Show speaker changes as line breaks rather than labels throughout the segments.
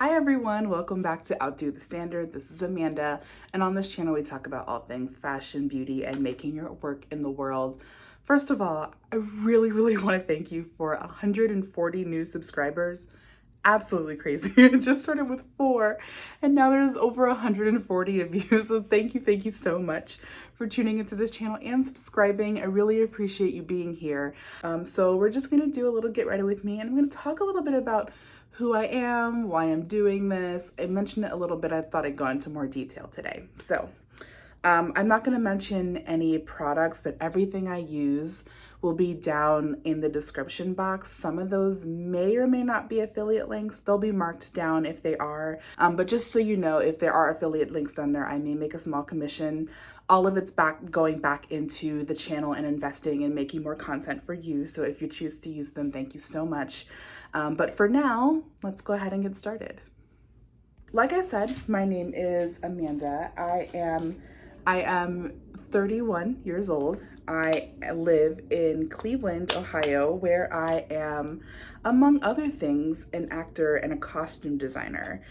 Hi everyone, welcome back to Outdo the Standard. This is Amanda, and on this channel we talk about all things fashion, beauty, and making your work in the world. First of all, I really want to thank you for 140 new subscribers. Absolutely crazy. It just started with 4 and now there's over 140 of you. So thank you so much for tuning into this channel and subscribing. I really appreciate you being here. So we're just gonna do a little get ready with me, and I'm gonna talk a little bit about who I am, why I'm doing this. I mentioned it a little bit. I thought I'd go into more detail today. So I'm not going to mention any products, but everything I use will be down in the description box. Some of those may or may not be affiliate links. They'll be marked down if they are. But just so you know, if there are affiliate links down there, I may make a small commission. All of it's going back into the channel and investing and making more content for you. So if you choose to use them, thank you so much. But for now, let's go ahead and get started. Like I said, my name is Amanda. I am 31 years old. I live in Cleveland, Ohio, where I am, among other things, an actor and a costume designer,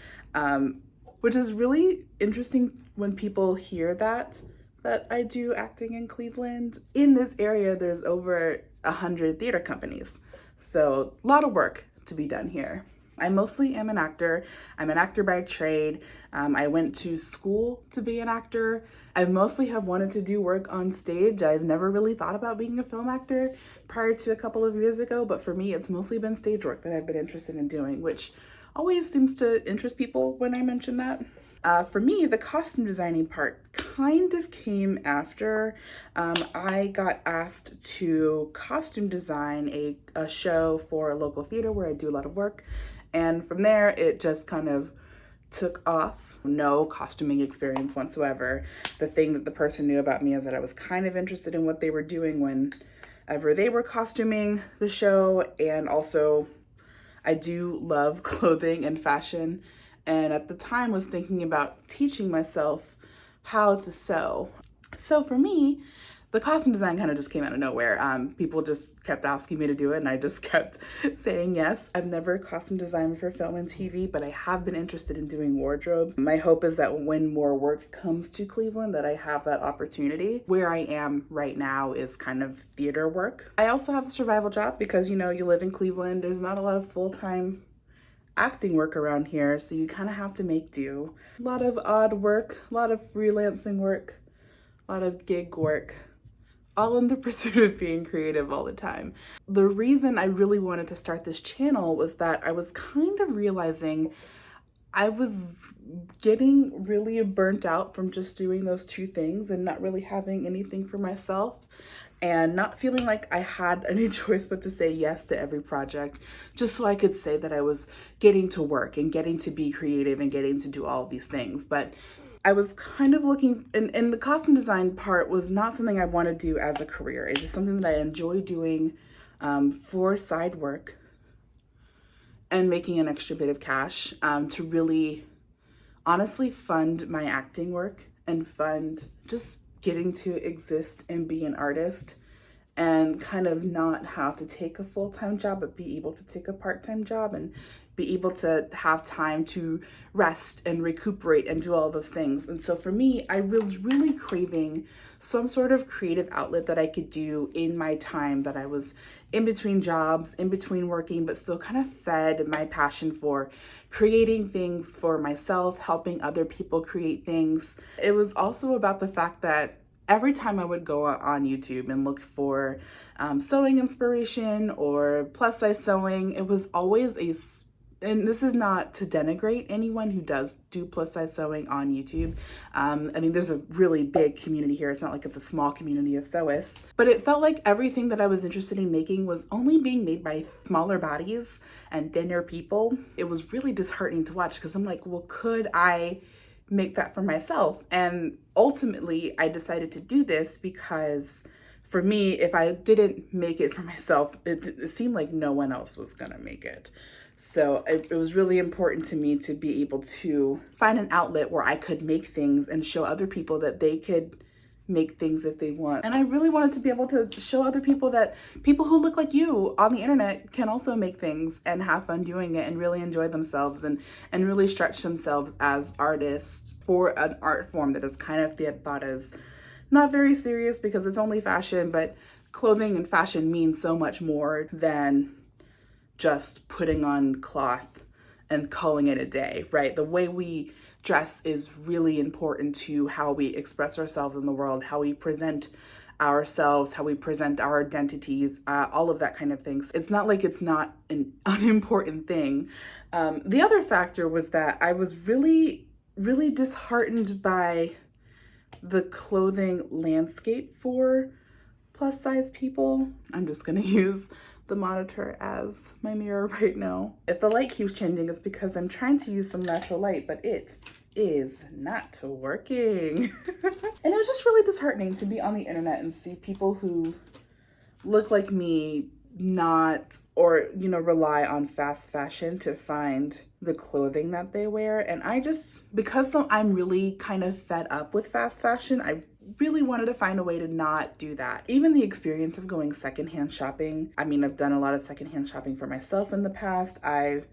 which is really interesting when people hear that I do acting in Cleveland. In this area, there's over 100 theater companies. So a lot of work to be done here. I mostly am an actor. I'm an actor by trade. I went to school to be an actor. I mostly have wanted to do work on stage. I've never really thought about being a film actor prior to a couple of years ago, but for me, it's mostly been stage work that I've been interested in doing, which always seems to interest people when I mention that. For me, the costume designing part kind of came after I got asked to costume design a show for a local theater where I do a lot of work. And from there, it just kind of took off. No costuming experience whatsoever. The thing that the person knew about me is that I was kind of interested in what they were doing whenever they were costuming the show. And also, I do love clothing and fashion. And at the time was thinking about teaching myself how to sew. So for me, the costume design kind of just came out of nowhere. People just kept asking me to do it and I just kept saying yes. I've never costume designed for film and TV, but I have been interested in doing wardrobe. My hope is that when more work comes to Cleveland, that I have that opportunity. Where I am right now is kind of theater work. I also have a survival job because, you live in Cleveland. There's not a lot of full-time acting work around here, so you kind of have to make do. A lot of odd work, a lot of freelancing work, a lot of gig work, all in the pursuit of being creative all the time. The reason I really wanted to start this channel was that I was kind of realizing I was getting really burnt out from just doing those two things and not really having anything for myself, and not feeling like I had any choice but to say yes to every project, just so I could say that I was getting to work and getting to be creative and getting to do all of these things. But I was kind of looking, and the costume design part was not something I want to do as a career. It's just something that I enjoy doing for side work and making an extra bit of cash to really honestly fund my acting work and fund just getting to exist and be an artist and kind of not have to take a full-time job, but be able to take a part-time job and be able to have time to rest and recuperate and do all those things. And so for me, I was really craving some sort of creative outlet that I could do in my time that I was in between jobs, in between working, but still kind of fed my passion for creating things for myself, helping other people create things. It was also about the fact that every time I would go on YouTube and look for sewing inspiration or plus size sewing, it was always and this is not to denigrate anyone who does do plus size sewing on YouTube. I mean, there's a really big community here. It's not like it's a small community of sewists, but it felt like everything that I was interested in making was only being made by smaller bodies and thinner people. It was really disheartening to watch because I'm like, well, could I make that for myself? And ultimately, I decided to do this because for me, if I didn't make it for myself, it seemed like no one else was gonna make it. So it was really important to me to be able to find an outlet where I could make things and show other people that they could make things if they want. And I really wanted to be able to show other people that people who look like you on the internet can also make things and have fun doing it and really enjoy themselves and really stretch themselves as artists for an art form that is kind of thought as not very serious because it's only fashion, but clothing and fashion means so much more than just putting on cloth and calling it a day, right? The way we dress is really important to how we express ourselves in the world, how we present ourselves, how we present our identities, all of that kind of things. It's not like it's not an unimportant thing. The other factor was that I was really, really disheartened by the clothing landscape for plus size people. I'm just gonna use the monitor as my mirror right now. If the light keeps changing, it's because I'm trying to use some natural light, but it is not working. And it was just really disheartening to be on the internet and see people who look like me not, or, you know, rely on fast fashion to find the clothing that they wear. And I just, because I'm really kind of fed up with fast fashion, I really wanted to find a way to not do that. Even the experience of going secondhand shopping. I mean, I've done a lot of secondhand shopping for myself in the past. I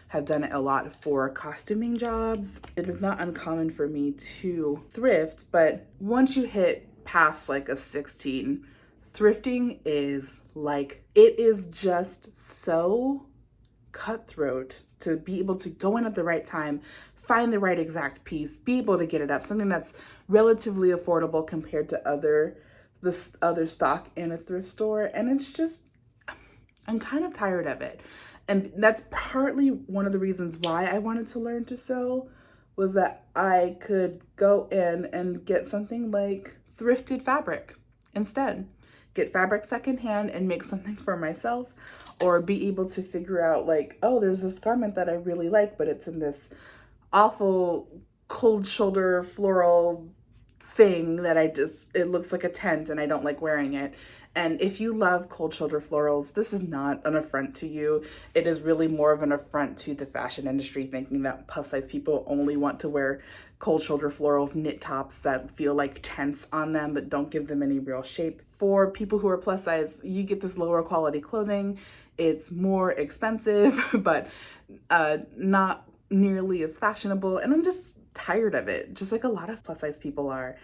have done it a lot for costuming jobs. It is not uncommon for me to thrift, but once you hit past like a 16, thrifting is like, it is just so cutthroat to be able to go in at the right time, find the right exact piece, be able to get it up, something that's relatively affordable compared to the other stock in a thrift store. And it's just, I'm kind of tired of it. And that's partly one of the reasons why I wanted to learn to sew, was that I could go in and get something like thrifted fabric instead. Get fabric secondhand and make something for myself, or be able to figure out like, oh, there's this garment that I really like, but it's in this awful cold shoulder floral thing that it looks like a tent and I don't like wearing it. And if you love cold shoulder florals, this is not an affront to you. It is really more of an affront to the fashion industry, thinking that plus size people only want to wear cold shoulder floral knit tops that feel like tents on them but don't give them any real shape. For people who are plus size, you get this lower quality clothing. It's more expensive, but not nearly as fashionable. And I'm just tired of it, just like a lot of plus size people are.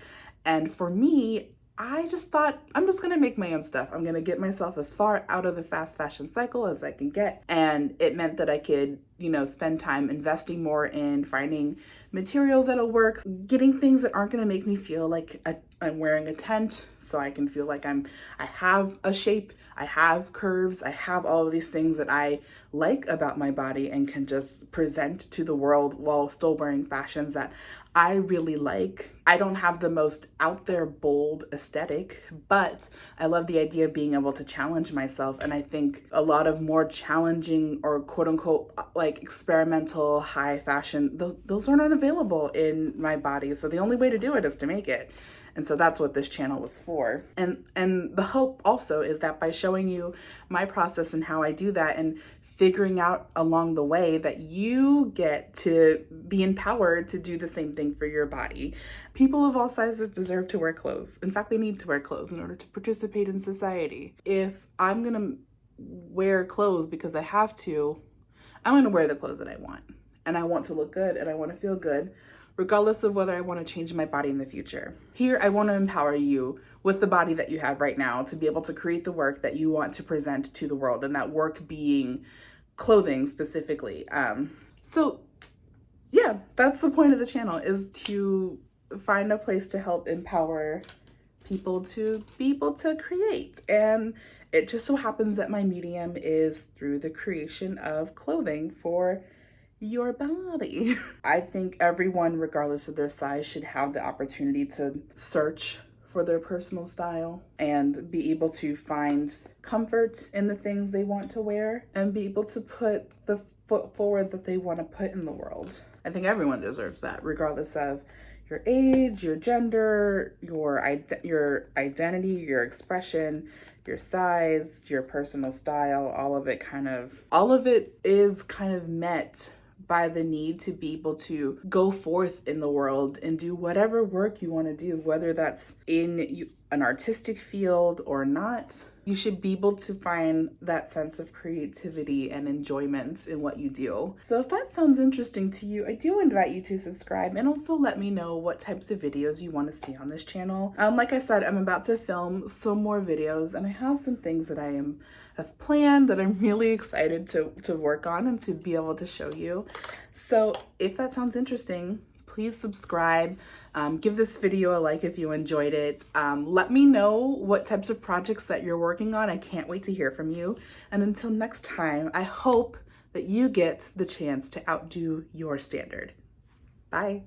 And for me, I just thought, I'm just gonna make my own stuff. I'm gonna get myself as far out of the fast fashion cycle as I can get. And it meant that I could, you know, spend time investing more in finding materials that'll work, getting things that aren't gonna make me feel like I'm wearing a tent, so I can feel like I have a shape, I have curves, I have all of these things that I like about my body and can just present to the world while still wearing fashions that I really like. I don't have the most out there bold aesthetic, but I love the idea of being able to challenge myself. And I think a lot of more challenging or quote unquote like experimental high fashion, those are not available in my body. So the only way to do it is to make it. And so that's what this channel was for. And the hope also is that by showing you my process and how I do that and figuring out along the way that you get to be empowered to do the same thing for your body. People of all sizes deserve to wear clothes. In fact, they need to wear clothes in order to participate in society. If I'm gonna wear clothes because I have to, I'm gonna wear the clothes that I want. And I want to look good and I want to feel good, regardless of whether I want to change my body in the future. Here, I want to empower you with the body that you have right now to be able to create the work that you want to present to the world, and that work being clothing specifically. So yeah, that's the point of the channel, is to find a place to help empower people to be able to create. And it just so happens that my medium is through the creation of clothing for your body. I think everyone, regardless of their size, should have the opportunity to search for their personal style and be able to find comfort in the things they want to wear and be able to put the foot forward that they want to put in the world. I think everyone deserves that, regardless of your age, your gender, your identity, your expression, your size, your personal style. All of it is kind of met by the need to be able to go forth in the world and do whatever work you want to do, whether that's in an artistic field or not. You should be able to find that sense of creativity and enjoyment in what you do. So if that sounds interesting to you, I do invite you to subscribe and also let me know what types of videos you want to see on this channel. Like I said, I'm about to film some more videos and I have some things that have planned that I'm really excited to work on and to be able to show you. So if that sounds interesting, please subscribe. Give this video a like if you enjoyed it. Let me know what types of projects that you're working on. I can't wait to hear from you. And until next time, I hope that you get the chance to outdo your standard. Bye.